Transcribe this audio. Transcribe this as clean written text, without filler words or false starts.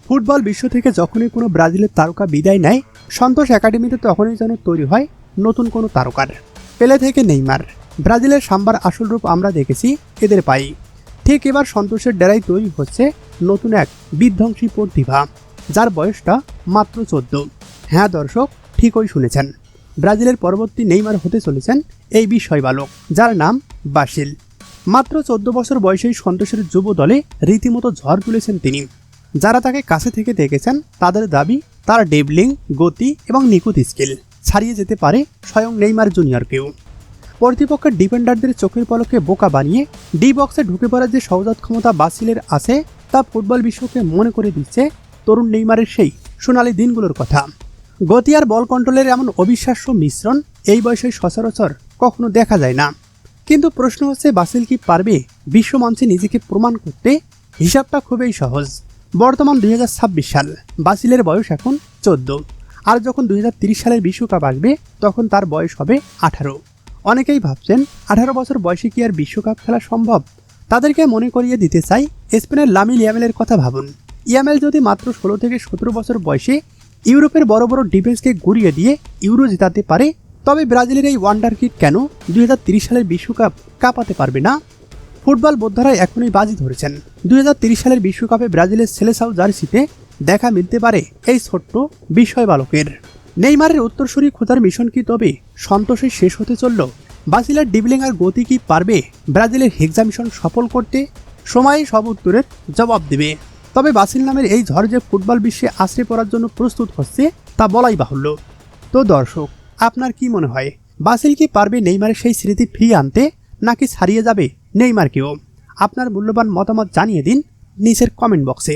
Football বিশ্ব থেকে যখনই কোনো ব্রাজিলের তারকা বিদায় নেয়, সন্তোষ একাডেমিতে তখনই যেন তৈরি হয় নতুন কোনো তারকার। পেলে থেকে নেইমার, ব্রাজিলের সাম্বার আসল রূপ আমরা দেখেছি এদের পাই। ঠিক এবার সন্তোষের ডেরাই তৈরি হচ্ছে নতুন এক বিধ্বংসী প্রতিভা, যার বয়সটা মাত্র 14। হ্যাঁ দর্শক, ঠিকই শুনেছেন, ব্রাজিলের পরবর্তী নেইমার হতে চলেছেন এই বিস্ময় বালক, যার নাম বাসিল। মাত্র 14 বছর বয়সেই সন্তোষের যুব দলে রীতিমতো ঝড় তুলেছেন তিনি। যারা তাকে কাছে থেকে দেখেছেন তাদের দাবি, তার ডেবলিং, গতি এবং নিখুঁত স্কিল ছাড়িয়ে যেতে পারে স্বয়ং নেইমার জুনিয়রকেও। প্রতিপক্ষের ডিফেন্ডারদের চোখের পলকে বোকা বানিয়ে ডি বক্সে ঢুকে পড়ার যে সহজাত ক্ষমতা বাসিলের আছে, তা ফুটবল বিশ্বকে মনে করে দিচ্ছে তরুণ নেইমারের সেই সোনালি দিনগুলোর কথা। গতি আর বল কন্ট্রোলের এমন অবিশ্বাস্য মিশ্রণ এই বয়সে সচরাচর কখনো দেখা যায় না। কিন্তু প্রশ্ন হচ্ছে, বাসিল কি পারবে বিশ্বমঞ্চে নিজেকে প্রমাণ করতে? হিসাবটা খুবই সহজ। বর্তমান 2026 সাল, বাসিলের বয়স এখন 14, আর যখন 2030 সালের বিশ্বকাপ আসবে তখন তার বয়স হবে 18। অনেকেই ভাবছেন 18 বছর বয়সে কি আর বিশ্বকাপ খেলা সম্ভব? তাদেরকে মনে করিয়ে দিতে চাই স্পেনের লামিন ইয়ামালের কথা। ভাবুন, ইয়ামাল যদি মাত্র 16 থেকে 17 বছর বয়সে ইউরোপের বড় বড় ডিফেন্সকে গুড়িয়ে দিয়ে ইউরো জেতাতে পারে, তবে ব্রাজিলের এই ওয়ান্ডার কিড কেন 2030 সালের বিশ্বকাপ কাঁপাতে পারবে না? ফুটবল বোদ্ধারা এখনই বাজি ধরেছেন 2030 সালের বিশ্বকাপে ব্রাজিলের সেলেসাও জার্সিতে দেখা মিলতে পারে এই ছোট্ট বিস্ময় বালকের। নেইমারের উত্তরসূরি খোঁজার মিশন কি তবে সন্তোষে শেষ হতে চলল? বাসিলের ডিবলিং আর গতি কি পারবে ব্রাজিলের হেক্সা মিশন সফল করতে? সময় সব উত্তরের জবাব দেবে। তবে বাসিল নামের এই ঝড় যে ফুটবল বিশ্বে আশ্রে পড়ার জন্য প্রস্তুত হচ্ছে তা বলাই বাহুল্য। তো দর্শক, আপনার কি মনে হয়, বাসিল কি পারবে নেইমারের সেই স্মৃতি ফিরিয়ে আনতে, নাকি ছাড়িয়ে যাবে নেইমারকেও? আপনার মূল্যবান মতামত জানিয়ে দিন নিচের কমেন্ট বক্সে।